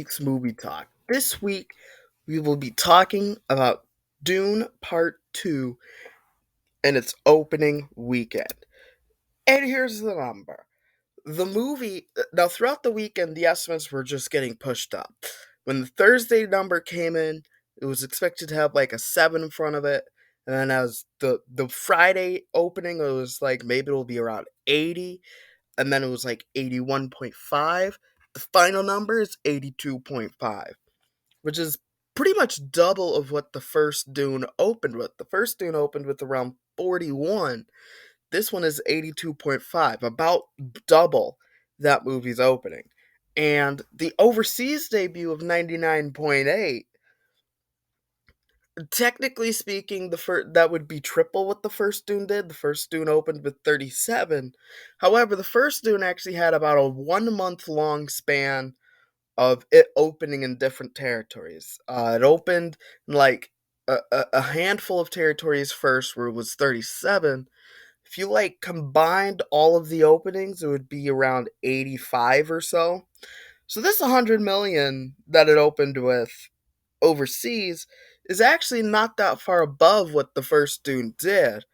Week's movie talk. This week, we will be talking about Dune Part 2 and its opening weekend. And here's the number. The movie, now throughout the weekend, the estimates were just getting pushed up. When the Thursday number came in, it was expected to have like a 7 in front of it. And then as the Friday opening, it was like maybe it'll be around 80. And then it was like 81.5. The final number is 82.5, which is pretty much double of what the first Dune opened with. The first Dune opened with around 41. This one is 82.5, about double that movie's opening. And the overseas debut of 99.8, technically speaking, the first that would be triple what the first Dune did. The first Dune opened with 37. However, the first Dune actually had about a 1 month long span of it opening in different territories. It opened in like a handful of territories first, where it was 37. If you like combined all of the openings, it would be around 85 or so. So this 100 million that it opened with overseas is actually not that far above what the first Dune did.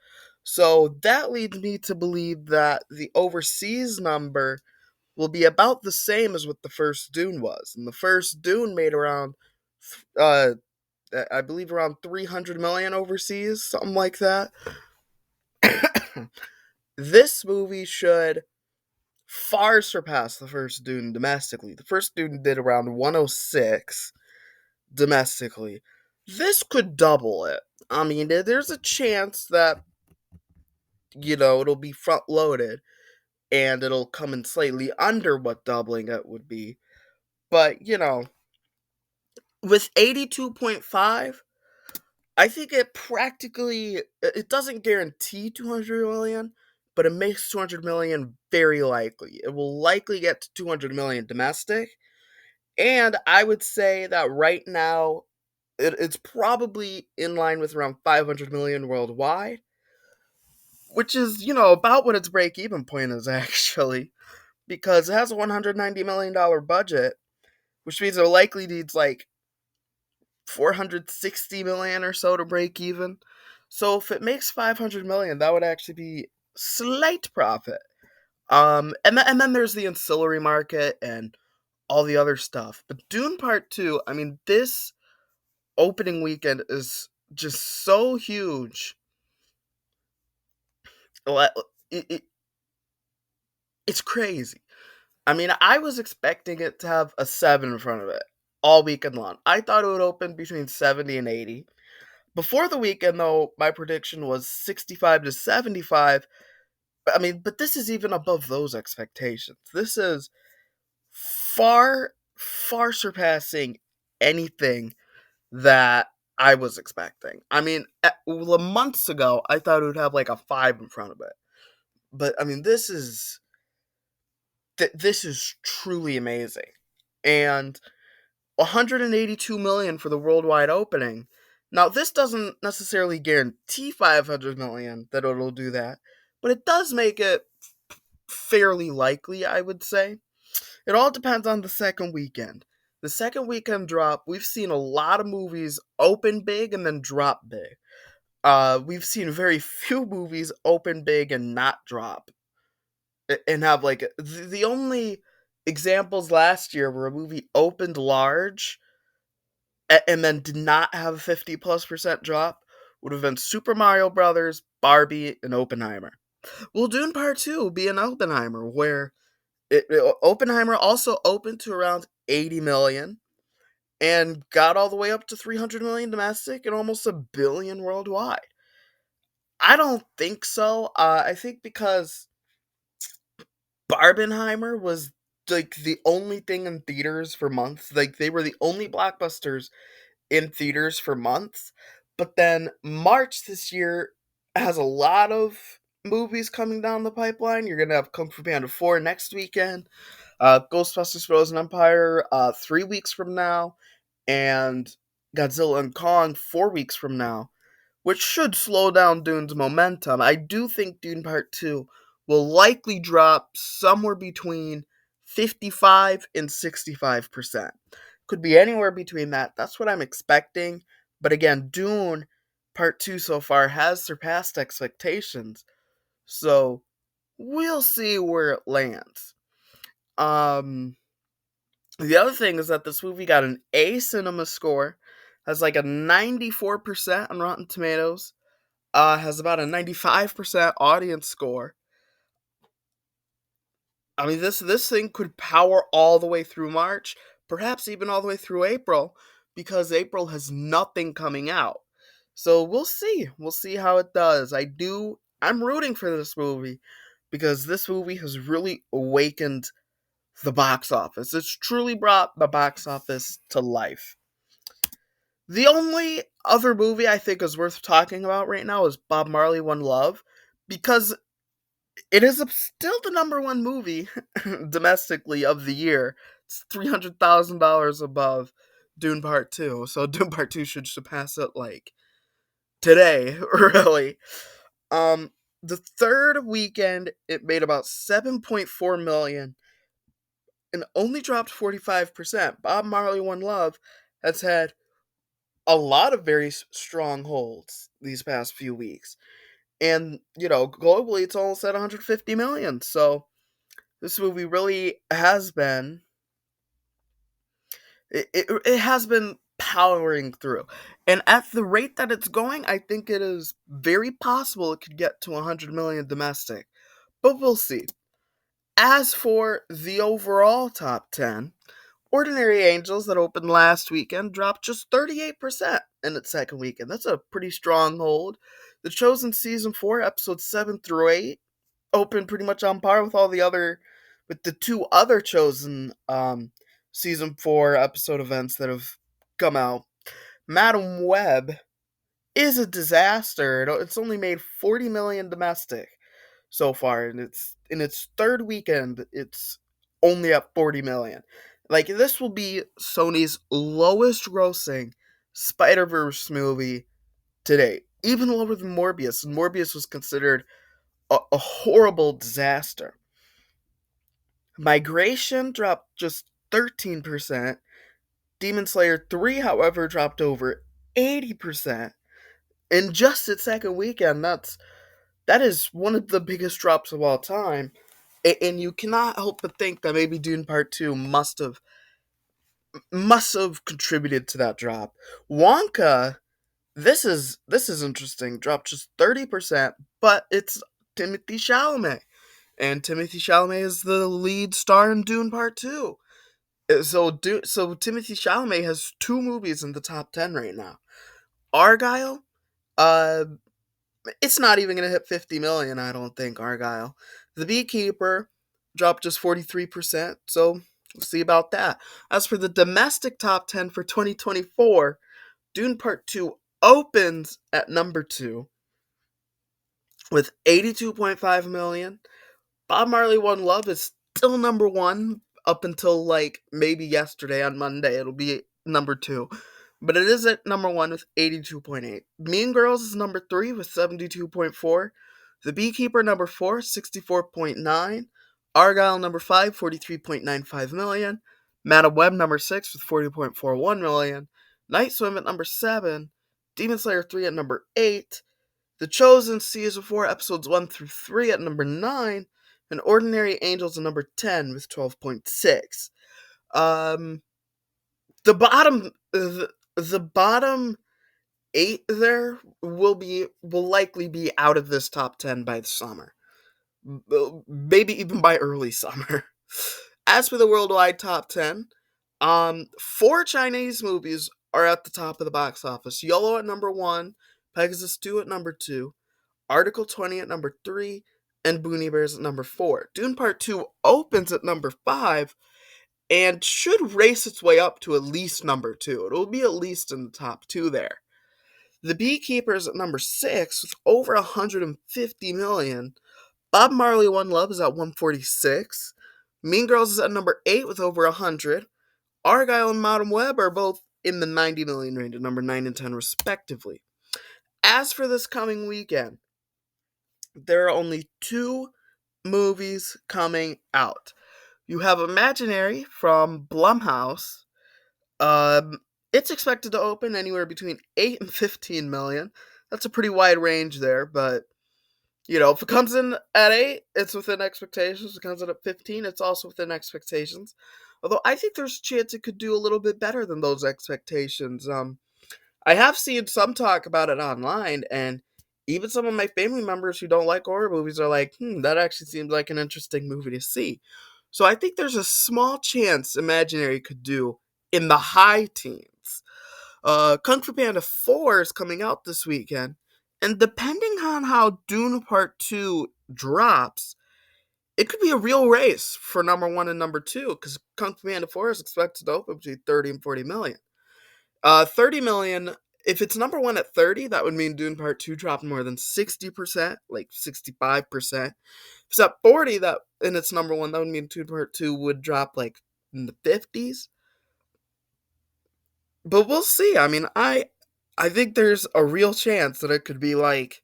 So that leads me to believe that the overseas number will be about the same as what the first Dune was. And the first Dune made around, uh, I believe, around 300 million overseas, something like that. This movie should far surpass the first Dune domestically. The first Dune did around 106 domestically. This could double it. I mean, there's a chance that, it'll be front loaded and it'll come in slightly under what doubling it would be. But, with 82.5, I think it doesn't guarantee 200 million, but it makes 200 million very likely. It will likely get to 200 million domestic, and I would say that right now it's probably in line with around 500 million worldwide, which is, about what its break even point is actually, because it has a $190 million budget, which means it likely needs like 460 million or so to break even. So if it makes 500 million, that would actually be slight profit. And then there's the ancillary market and all the other stuff. But Dune Part 2, I mean, this opening weekend is just so huge. It, it, it's crazy. I mean, I was expecting it to have a 7 in front of it all weekend long. I thought it would open between 70 and 80. Before the weekend, though, my prediction was 65 to 75. I mean, but this is even above those expectations. This is far, far surpassing anything that I was expecting. I mean, months ago, I thought it would have like a 5 in front of it. But I mean, this is truly amazing. And 182 million for the worldwide opening. Now, this doesn't necessarily guarantee 500 million that it'll do that, but it does make it fairly likely, I would say. It all depends on the second weekend. The second weekend drop, we've seen a lot of movies open big and then drop big. We've seen very few movies open big and not drop, and have like the only examples last year where a movie opened large and then did not have a 50+% drop would have been Super Mario Brothers, Barbie, and Oppenheimer. Well, Dune Part 2 will be an Oppenheimer, where Oppenheimer also opened to around 80 million and got all the way up to 300 million domestic and almost a billion worldwide. I don't think so. I think because Barbenheimer was like the only thing in theaters for months. Like they were the only blockbusters in theaters for months. But then March this year has a lot of movies coming down the pipeline. You're gonna have Kung Fu Panda 4 next weekend, Ghostbusters Frozen Empire 3 weeks from now, and Godzilla and Kong 4 weeks from now, which should slow down Dune's momentum. I do think Dune Part 2 will likely drop somewhere between 55 and 65%. Could be anywhere between that. That's what I'm expecting. But again, Dune Part 2 so far has surpassed expectations. So we'll see where it lands. Um the other thing is that this movie got an A cinema score, has like a 94% on Rotten Tomatoes, has about a 95% audience score. I mean, this thing could power all the way through March, perhaps even all the way through April, because April has nothing coming out. So we'll see. We'll see how it does. I'm rooting for this movie because this movie has really awakened the box office. It's truly brought the box office to life. The only other movie I think is worth talking about right now is Bob Marley One Love, because it is still the number one movie domestically of the year. It's $300,000 above Dune Part 2, so Dune Part 2 should surpass it like today, really. Um, the third weekend, it made about 7.4 million and only dropped 45%. Bob Marley One Love has had a lot of very strong holds these past few weeks. And, globally it's almost at 150 million. So this movie really has been it has been powering through. And at the rate that it's going, I think it is very possible it could get to 100 million domestic. But we'll see. As for the overall top 10, Ordinary Angels, that opened last weekend, dropped just 38% in its second weekend. That's a pretty strong hold. The Chosen Season 4, episodes 7 through 8, opened pretty much on par with the two other Chosen Season 4 episode events that have come out. Madam Web is a disaster. It's only made 40 million domestic so far, and it's in its third weekend. It's only at 40 million. Like, this will be Sony's lowest grossing Spider-Verse movie to date, even lower than Morbius, and Morbius was considered a horrible disaster. Migration dropped just 13%. Demon Slayer 3, however, dropped over 80% in just its second weekend. That is one of the biggest drops of all time. And you cannot help but think that maybe Dune Part 2 must have contributed to that drop. Wonka, this is interesting. Dropped just 30%, but it's Timothy Chalamet. And Timothy Chalamet is the lead star in Dune Part 2. So Timothy Chalamet has two movies in the top 10 right now. Argyle, uh it's not even going to hit 50 million, I don't think, Argyle. The Beekeeper dropped just 43%, so we'll see about that. As for the domestic top 10 for 2024, Dune Part 2 opens at number 2 with 82.5 million. Bob Marley One Love is still number 1 up until like maybe yesterday on Monday. It'll be number 2. But it is at number 1 with 82.8. Mean Girls is number 3 with 72.4. The Beekeeper number 4, 64.9. Argyle number 5, 43.95 million. Madam Web number 6 with 40.41 million. Night Swim at number 7. Demon Slayer 3 at number 8. The Chosen Season 4 episodes 1 through 3 at number 9. And Ordinary Angels at number 10 with 12.6. The bottom 8 there will likely be out of this top 10 by the summer. Maybe even by early summer. As for the worldwide top 10, 4 Chinese movies are at the top of the box office. YOLO at number 1, Pegasus 2 at number 2, Article 20 at number 3, and Boonie Bears at number 4. Dune Part 2 opens at number 5 and should race its way up to at least number 2. It'll be at least in the top 2 there. The Beekeepers at number 6 with over 150 million. Bob Marley One Love is at 146. Mean Girls is at number 8 with over 100. Argyle and Madam Web are both in the 90 million range at number 9 and 10 respectively. As for this coming weekend, there are only 2 movies coming out. You have Imaginary from Blumhouse, Um, it's expected to open anywhere between 8 and 15 million. That's a pretty wide range there, but if it comes in at 8, it's within expectations. If it comes in at 15, it's also within expectations. Although I think there's a chance it could do a little bit better than those expectations. I have seen some talk about it online, and even some of my family members who don't like horror movies are like, that actually seems like an interesting movie to see. So I think there's a small chance Imaginary could do in the high teens. Kung Fu Panda 4 is coming out this weekend, and depending on how Dune Part 2 drops, it could be a real race for number 1 and number 2, because Kung Fu Panda 4 is expected to open between 30 and 40 million. 30 million, if it's number 1 at 30, that would mean Dune Part 2 dropped more than 60%, like 65%. If it's at 40, that and it's number 1, that would mean Dune Part 2 would drop like in the 50s. But we'll see. I mean, I think there's a real chance that it could be like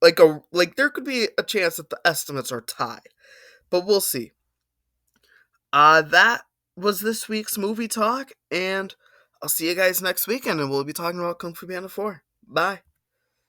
there could be a chance that the estimates are tied. But we'll see. That was this week's movie talk, and I'll see you guys next weekend, and we'll be talking about Kung Fu Panda 4. Bye.